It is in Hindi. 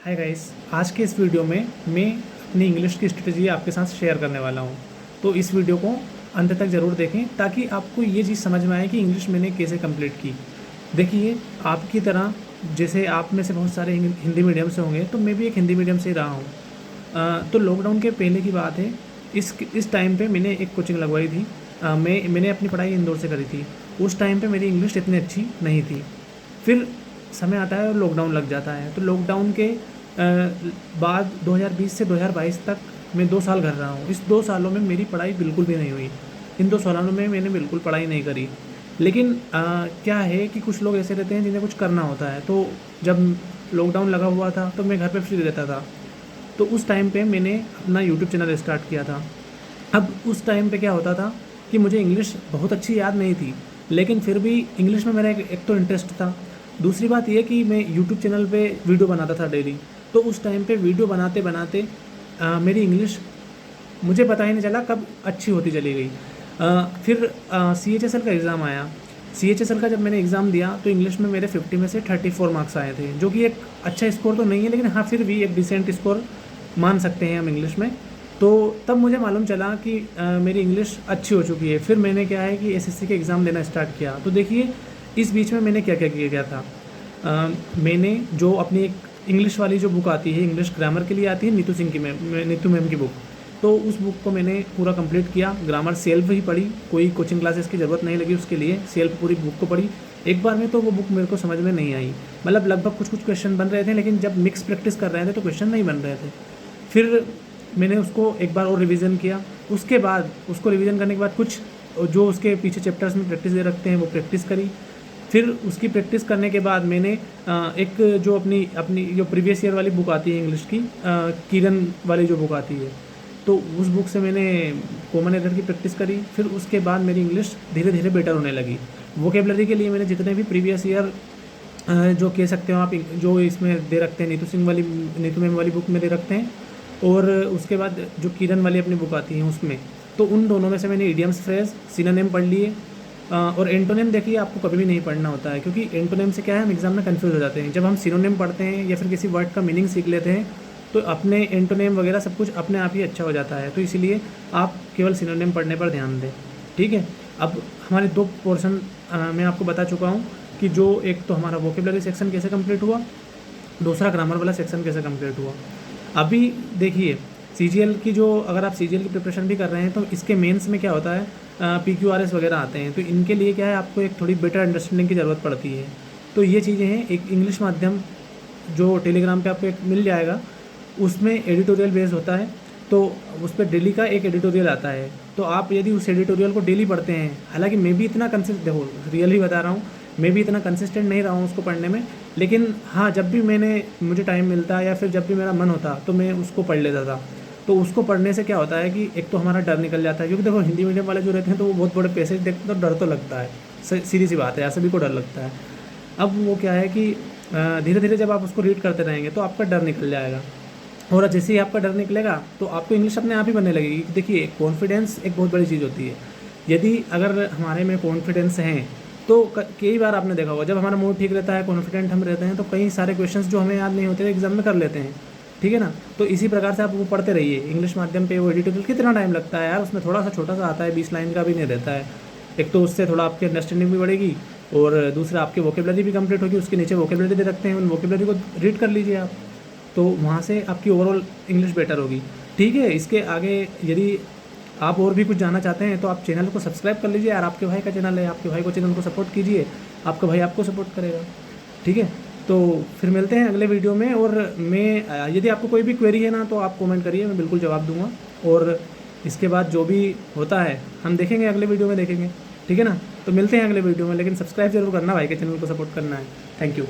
हाय गाइस, आज के इस वीडियो में मैं अपनी इंग्लिश की स्ट्रेटजी आपके साथ शेयर करने वाला हूँ। तो इस वीडियो को अंत तक ज़रूर देखें ताकि आपको ये चीज़ समझ में आए कि इंग्लिश मैंने कैसे कंप्लीट की। देखिए, आपकी तरह जैसे आप में से बहुत सारे हिंदी मीडियम से होंगे, तो मैं भी एक हिंदी मीडियम से ही रहा हूँ। तो लॉकडाउन के पहले की बात है। इस टाइम पे मैंने एक कोचिंग लगवाई थी। मैंने अपनी पढ़ाई इंदौर से करी थी। उस टाइम पे मेरी इंग्लिश इतनी अच्छी नहीं थी। फिर समय आता है और लॉकडाउन लग जाता है। तो लॉकडाउन के बाद 2020 से 2022 तक मैं 2 साल घर रहा हूँ। इस 2 सालों में मेरी पढ़ाई बिल्कुल भी नहीं हुई। इन 2 सालों में मैंने बिल्कुल पढ़ाई नहीं करी। लेकिन क्या है कि कुछ लोग ऐसे रहते हैं जिन्हें कुछ करना होता है। तो जब लॉकडाउन लगा हुआ था तो मैं घर पे फ्री रहता था। तो उस टाइम पे मैंने अपना यूट्यूब चैनल स्टार्ट किया था। अब उस टाइम पे क्या होता था कि मुझे इंग्लिश बहुत अच्छी याद नहीं थी, लेकिन फिर भी इंग्लिश में मेरा एक तो इंटरेस्ट था। दूसरी बात ये कि मैं यूट्यूब चैनल पे वीडियो बनाता था डेली। तो उस टाइम पे वीडियो बनाते बनाते मेरी इंग्लिश मुझे पता ही नहीं चला कब अच्छी होती चली गई। फिर CHSL का एग्ज़ाम आया। CHSL का जब मैंने एग्ज़ाम दिया तो इंग्लिश में मेरे 50 में से 34 मार्क्स आए थे, जो कि एक अच्छा स्कोर तो नहीं है, लेकिन हाँ फिर भी एक डिसेंट स्कोर मान सकते हैं हम इंग्लिश में। तो तब मुझे मालूम चला कि मेरी इंग्लिश अच्छी हो चुकी है। फिर मैंने क्या है कि SSC के एग्ज़ाम देना स्टार्ट किया। तो देखिए, इस बीच में मैंने क्या क्या किया था। मैंने जो अपनी एक इंग्लिश वाली जो बुक आती है, इंग्लिश ग्रामर के लिए आती है, नीतू मैम की बुक, तो उस बुक को मैंने पूरा कंप्लीट किया। ग्रामर सेल्फ ही पढ़ी, कोई कोचिंग क्लासेस की ज़रूरत नहीं लगी उसके लिए। सेल्फ पूरी बुक को पढ़ी। एक बार में तो वो बुक मेरे को समझ में नहीं आई। मतलब लगभग कुछ कुछ क्वेश्चन बन रहे थे, लेकिन जब मिक्स प्रैक्टिस कर रहे थे तो क्वेश्चन नहीं बन रहे थे। फिर मैंने उसको एक बार और रिवीजन किया। उसके बाद उसको रिवीजन करने के बाद कुछ जो उसके पीछे चैप्टर्स में प्रैक्टिस दे रखते हैं वो प्रैक्टिस करी। फिर उसकी प्रैक्टिस करने के बाद मैंने एक जो अपनी अपनी जो प्रीवियस ईयर वाली बुक आती है इंग्लिश की, किरण वाली जो बुक आती है, तो उस बुक से मैंने कॉमन एरर की प्रैक्टिस करी। फिर उसके बाद मेरी इंग्लिश धीरे धीरे बेटर होने लगी। वोकेबलरी के लिए मैंने जितने भी प्रीवियस ईयर जो कह सकते हो आप, जो इसमें दे रखते हैं, नीतू मैम वाली बुक में दे रखते हैं, और उसके बाद जो किरण वाली अपनी बुक आती है उसमें, तो उन दोनों में से मैंने इडियम्स, फ्रेज, सिनोनिम पढ़ लिए। और एंटोनिम देखिए, आपको कभी भी नहीं पढ़ना होता है, क्योंकि एंटोनिम से क्या है, हम एग्जाम में कंफ्यूज हो जाते हैं। जब हम सिनोनिम पढ़ते हैं या फिर किसी वर्ड का मीनिंग सीख लेते हैं तो अपने एंटोनिम वगैरह सब कुछ अपने आप ही अच्छा हो जाता है। तो इसीलिए आप केवल सिनोनिम पढ़ने पर ध्यान दें, ठीक है। अब हमारे 2 पोर्शन मैं आपको बता चुका हूँ कि जो एक तो हमारा वोकेबलरी सेक्शन कैसे कंप्लीट हुआ, दूसरा ग्रामर वाला सेक्शन कैसे कंप्लीट हुआ। अभी देखिए, CGL की जो, अगर आप CGL की प्रिपरेशन भी कर रहे हैं तो इसके मेंस में क्या होता है, PQRS वगैरह आते हैं। तो इनके लिए क्या है, आपको एक थोड़ी बेटर अंडरस्टैंडिंग की ज़रूरत पड़ती है। तो ये चीज़ें हैं। एक इंग्लिश माध्यम जो टेलीग्राम पे आपको एक मिल जाएगा, उसमें एडिटोरियल बेस्ड होता है। तो उस पर डेली का एक एडिटोरियल आता है। तो आप यदि उस एडिटोरियल को डेली पढ़ते हैं, हालांकि मैं भी इतना देखो रियली बता रहा हूँ, मैं भी इतना कंसिस्टेंट नहीं रहा हूँ उसको पढ़ने में, लेकिन हाँ, जब भी मुझे टाइम मिलता या फिर जब भी मेरा मन होता तो मैं उसको पढ़ लेता था। तो उसको पढ़ने से क्या होता है कि एक तो हमारा डर निकल जाता है, क्योंकि देखो हिंदी मीडियम वाले जो रहते हैं तो वो बहुत बड़े पैसेज देखते हैं तो डर तो लगता है, सीधी सी बात है, सभी को डर लगता है। अब वो क्या है कि धीरे धीरे जब आप उसको रीड करते रहेंगे तो आपका डर निकल जाएगा, और जैसे ही आपका डर निकलेगा तो आपको इंग्लिश अपने आप ही बनने लगेगी। देखिए, कॉन्फिडेंस एक बहुत बड़ी चीज़ होती है। यदि अगर हमारे में कॉन्फिडेंस हैं तो कई बार आपने देखा होगा, जब हमारा मूड ठीक रहता है, कॉन्फिडेंट हम रहते हैं, तो कई सारे क्वेश्चंस जो हमें याद नहीं होते एग्जाम में कर लेते हैं, ठीक है ना। तो इसी प्रकार से आप वो पढ़ते रहिए। इंग्लिश माध्यम पे वो एडिटोरियल कितना टाइम लगता है यार, उसमें थोड़ा सा छोटा सा आता है, 20 लाइन का भी नहीं रहता है। एक तो उससे थोड़ा आपकी अंडरस्टैंडिंग भी बढ़ेगी, और दूसरा आपकी वोकेबलरी भी कंप्लीट होगी। उसके नीचे वोकेबलरी दे रखते हैं, उन वोकेबलरी को रीड कर लीजिए आप, तो वहाँ से आपकी ओवरऑल इंग्लिश बेटर होगी, ठीक है। इसके आगे यदि आप और भी कुछ जानना चाहते हैं तो आप चैनल को सब्सक्राइब कर लीजिए यार। आपके भाई का चैनल है, आपके भाई को चैनल को सपोर्ट कीजिए, आपका भाई आपको सपोर्ट करेगा, ठीक है। तो फिर मिलते हैं अगले वीडियो में। और मैं यदि आपको कोई भी क्वेरी है ना तो आप कमेंट करिए, मैं बिल्कुल जवाब दूंगा। और इसके बाद जो भी होता है हम देखेंगे, अगले वीडियो में देखेंगे, ठीक है ना। तो मिलते हैं अगले वीडियो में, लेकिन सब्सक्राइब जरूर करना, भाई के चैनल को सपोर्ट करना है। Thank you.